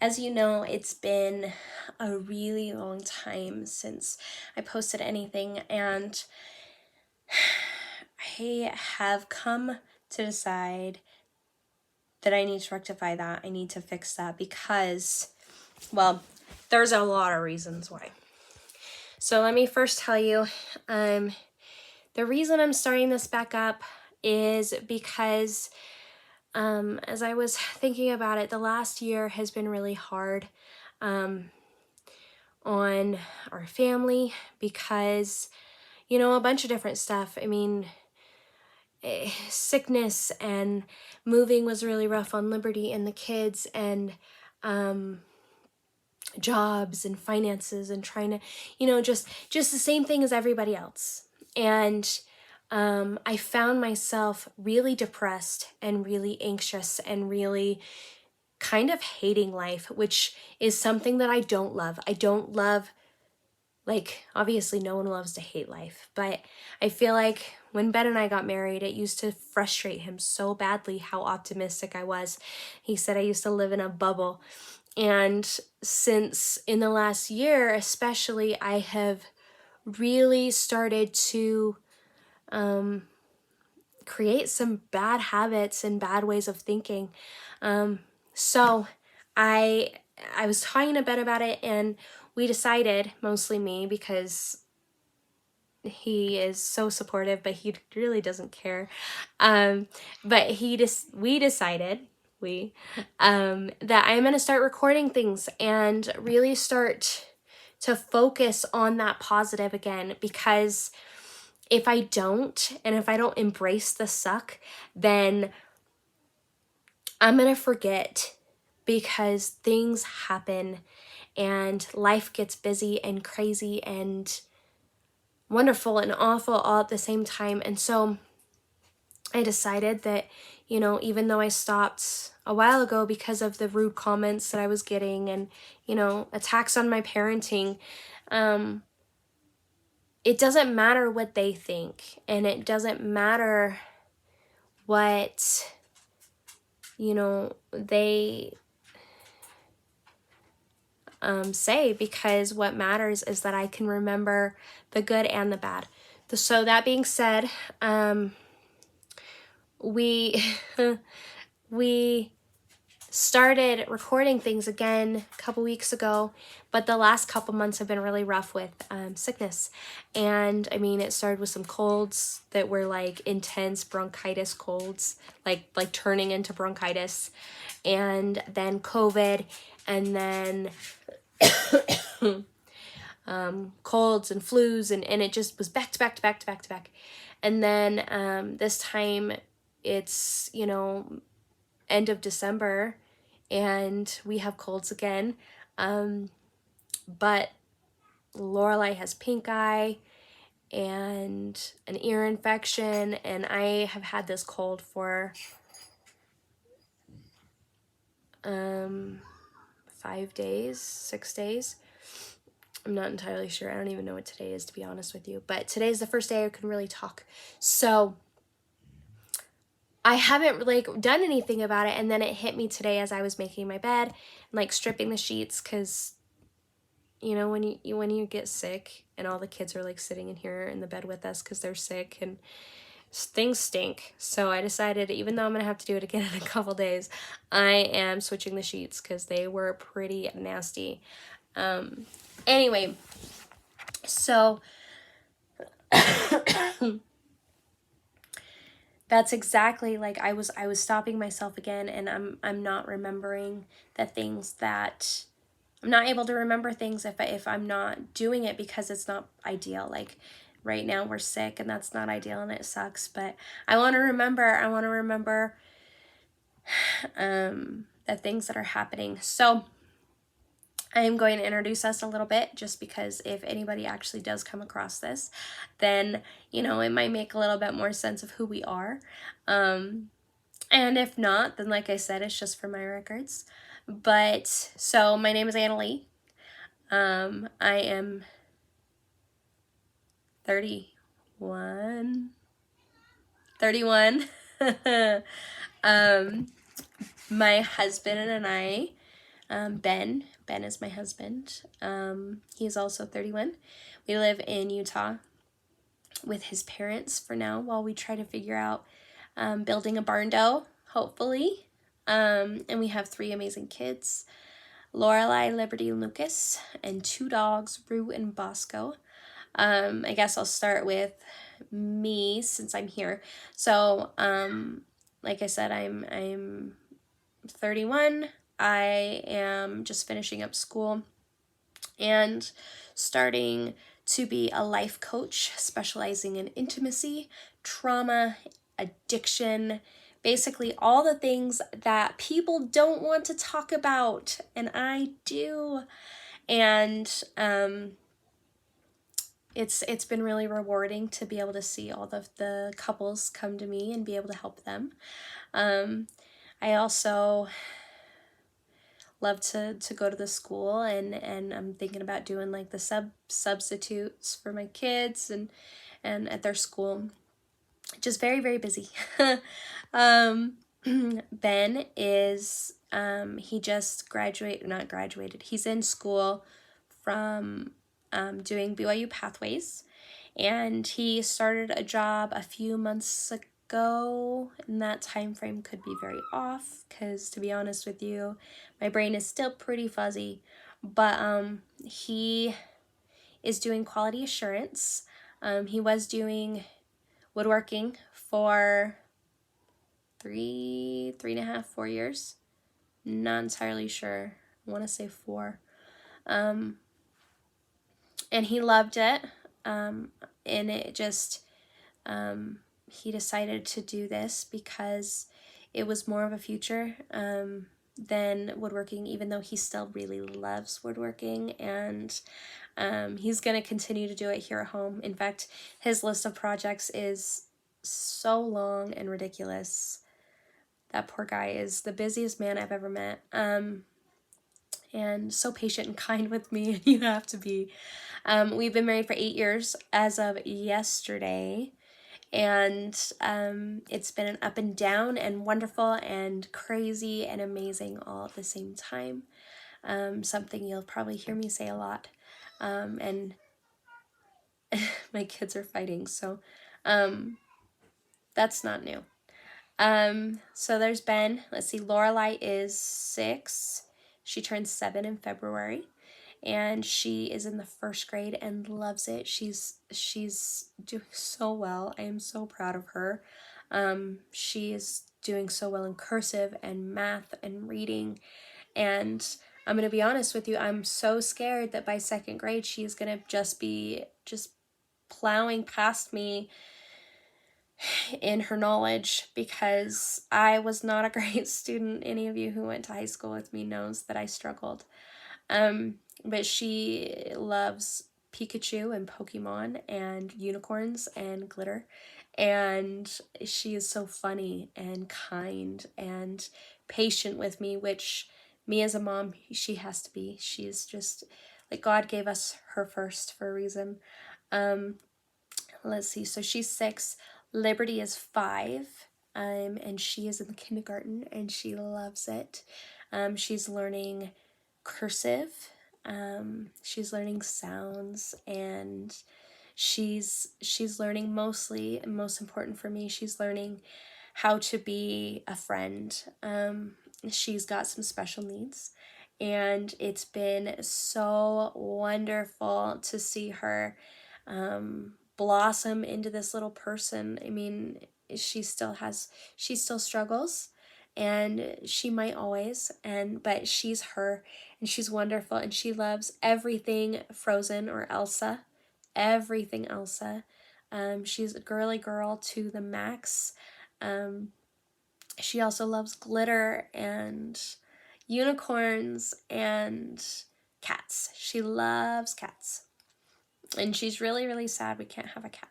As you know, it's been a really long time since I posted anything, and I have come to decide that I need to rectify that. I need to fix that because, well, there's a lot of reasons why. So let me first tell you, the reason I'm starting this back up is because as I was thinking about it, the last year has been really hard on our family because, a bunch of different stuff. I mean, sickness and moving was really rough on Liberty and the kids, and jobs and finances and trying to, just the same thing as everybody else. And I found myself really depressed and really anxious and really kind of hating life, which is something that I don't love. I don't love, obviously no one loves to hate life, but I feel like when Ben and I got married, it used to frustrate him so badly how optimistic I was. He said I used to live in a bubble. And since in the last year, especially, I have really started to create some bad habits and bad ways of thinking. So I was talking to Ben about it, and we decided, mostly me, because he is so supportive, but he really doesn't care. But we decided that I'm going to start recording things and really start to focus on that positive again, because if I don't, and if I don't embrace the suck, then I'm going to forget, because things happen and life gets busy and crazy and wonderful and awful all at the same time. And so I decided that, even though I stopped a while ago because of the rude comments that I was getting and, attacks on my parenting, it doesn't matter what they think, and it doesn't matter what, they say, because what matters is that I can remember the good and the bad. So that being said, we we started recording things again a couple weeks ago, but the last couple months have been really rough with sickness. And I mean, it started with some colds that were like intense bronchitis colds, like turning into bronchitis, and then COVID, and then colds and flus, and it just was back to back to back to back to back. And then this time it's, end of December, and we have colds again. But Lorelai has pink eye and an ear infection, and I have had this cold for 5 days, 6 days. I'm not entirely sure. I don't even know what today is, to be honest with you. But today is the first day I can really talk. So I haven't done anything about it, and then it hit me today as I was making my bed, and stripping the sheets, because when you get sick and all the kids are sitting in here in the bed with us because they're sick and things stink. So I decided, even though I'm gonna have to do it again in a couple days, I am switching the sheets because they were pretty nasty. Anyway, so that's exactly I was stopping myself again, and I'm not remembering the things that I'm not able to remember things if I'm not doing it, because it's not ideal. Right now we're sick, and that's not ideal, and it sucks, but I want to remember the things that are happening. So I am going to introduce us a little bit, just because if anybody actually does come across this, then, it might make a little bit more sense of who we are. And if not, then like I said, it's just for my records. But, so my name is Annalie. I am 31. My husband and I Ben is my husband. He's also 31. We live in Utah with his parents for now while we try to figure out building a barn dough, hopefully. And we have 3 amazing kids, Lorelai, Liberty, and Lucas, and 2 dogs, Rue and Bosco. I guess I'll start with me since I'm here. So, like I said, I'm 31. I am just finishing up school and starting to be a life coach specializing in intimacy, trauma, addiction, basically all the things that people don't want to talk about, and I do. And it's been really rewarding to be able to see all of the couples come to me and be able to help them. I also love to go to the school, and I'm thinking about doing like the substitutes for my kids and at their school. Just very, very busy. Ben is he just not graduated. He's in school from doing BYU Pathways, and he started a job a few months ago, and that time frame could be very off because, to be honest with you, my brain is still pretty fuzzy. But he is doing quality assurance. He was doing woodworking for 3.5, 4 years. Not entirely sure. I want to say 4. And he loved it. And it just, he decided to do this because it was more of a future than woodworking, even though he still really loves woodworking. And he's going to continue to do it here at home. In fact, his list of projects is so long and ridiculous. That poor guy is the busiest man I've ever met. And so patient and kind with me, and you have to be. We've been married for 8 years as of yesterday, and it's been an up and down and wonderful and crazy and amazing all at the same time. Something you'll probably hear me say a lot. And my kids are fighting, so that's not new. So there's Ben. Let's see, Lorelai is 6. She turns 7 in February, and she is in the 1st grade and loves it. She's doing so well. I am so proud of her. She is doing so well in cursive and math and reading, and I'm going to be honest with you, I'm so scared that by 2nd grade she is going to just be plowing past me in her knowledge, because I was not a great student. Any of you who went to high school with me knows that I struggled. But she loves Pikachu and Pokemon and unicorns and glitter. And she is so funny and kind and patient with me, which me as a mom, she has to be. She's just like, God gave us her first for a reason. Let's see. So she's 6. Liberty is 5. And she is in the kindergarten and she loves it. She's learning cursive. She's learning sounds, and she's learning mostly, and most important for me, she's learning how to be a friend. She's got some special needs, and it's been so wonderful to see her blossom into this little person. I mean, she still struggles, and she might always, but she's her, and she's wonderful, and she loves everything Frozen or Elsa, everything Elsa. She's a girly girl to the max. She also loves glitter and unicorns and cats. She loves cats. And she's really, really sad we can't have a cat.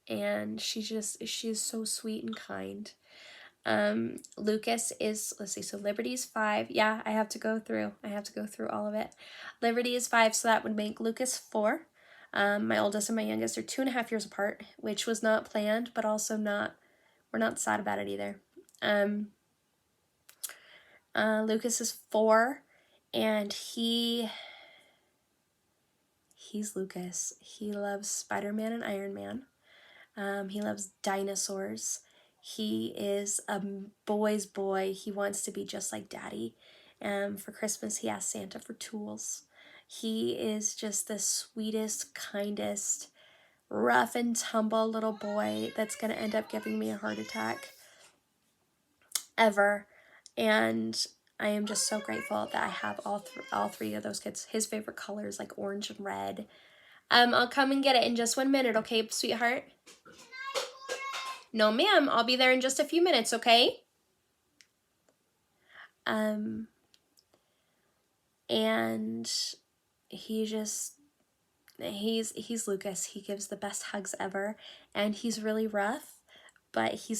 And she's so sweet and kind. Lucas is, let's see, so Liberty's 5. Yeah, I have to go through all of it. Liberty is 5, so that would make Lucas 4. My oldest and my youngest are 2.5 years apart, which was not planned, but also we're not sad about it either. Lucas is 4, and he's Lucas. He loves Spider-Man and Iron Man. He loves dinosaurs. He is a boy's boy. He wants to be just like Daddy. For Christmas, he asked Santa for tools. He is just the sweetest, kindest, rough and tumble little boy that's going to end up giving me a heart attack ever. And I am just so grateful that I have all three of those kids. His favorite colors like orange and red. I'll come and get it in just 1 minute, okay, sweetheart? No, ma'am. I'll be there in just a few minutes, okay? And he's Lucas. He gives the best hugs ever, and he's really rough, but he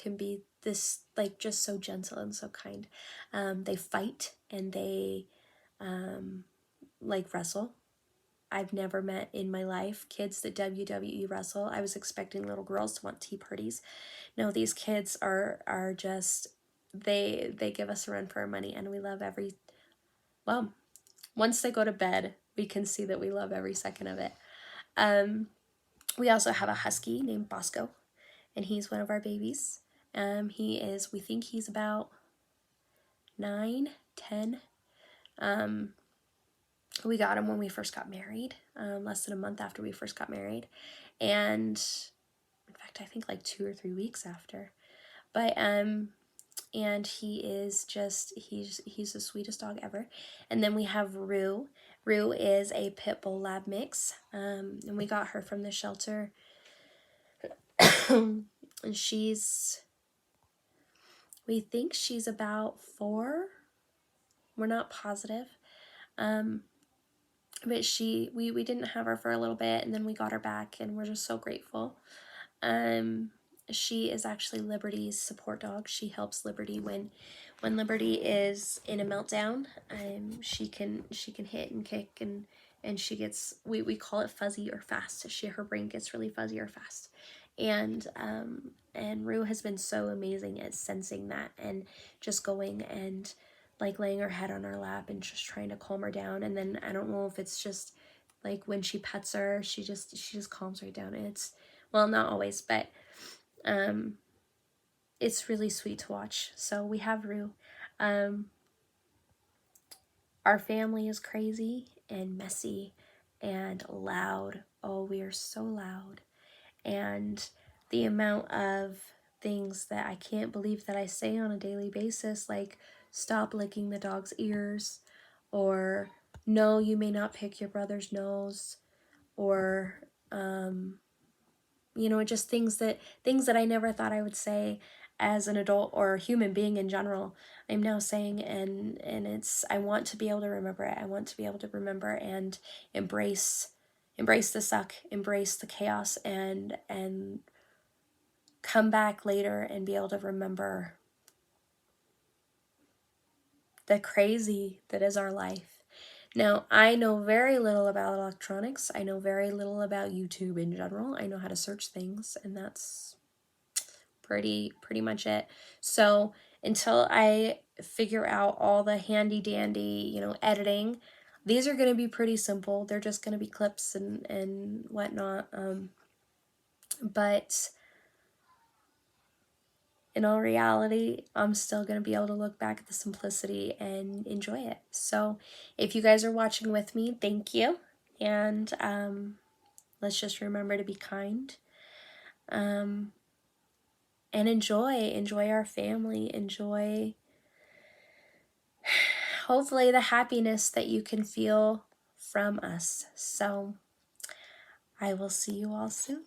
can be this, like, just so gentle and so kind. They fight and they like wrestle. I've never met in my life kids that WWE wrestle. I was expecting little girls to want tea parties. No, these kids are just, they give us a run for our money, and we love once they go to bed, we can see that we love every second of it. We also have a husky named Bosco, and he's one of our babies. We think he's about 9, 10. We got him when we first got married, less than a month after we first got married. And in fact, I think like 2 or 3 weeks after. But, and he is just, he's the sweetest dog ever. And then we have Rue. Rue is a pit bull lab mix, and we got her from the shelter. And we think she's about 4. We're not positive. But we didn't have her for a little bit, and then we got her back, and we're just so grateful. She is actually Liberty's support dog. She helps Liberty when Liberty is in a meltdown. She can hit and kick, and she gets, we call it fuzzy or fast. Her brain gets really fuzzy or fast. And Rue has been so amazing at sensing that and just going and like laying her head on our lap and just trying to calm her down. And then I don't know if it's just like when she pets her, she just calms right down. And it's, well, not always, but it's really sweet to watch. So we have Rue. Our family is crazy and messy and loud. Oh, we are so loud. And the amount of things that I can't believe that I say on a daily basis, like stop licking the dog's ears, or no, you may not pick your brother's nose, or just things that I never thought I would say as an adult or a human being in general, I'm now saying, and it's, I want to be able to remember it. I want to be able to remember and embrace the suck, embrace the chaos, and come back later and be able to remember the crazy that is our life. Now, I know very little about electronics. I know very little about YouTube in general. I know how to search things, and that's pretty much it. So until I figure out all the handy dandy, editing, these are going to be pretty simple. They're just going to be clips and whatnot. But in all reality, I'm still going to be able to look back at the simplicity and enjoy it. So if you guys are watching with me, thank you. And let's just remember to be kind. And enjoy our family, enjoy hopefully the happiness that you can feel from us. So I will see you all soon.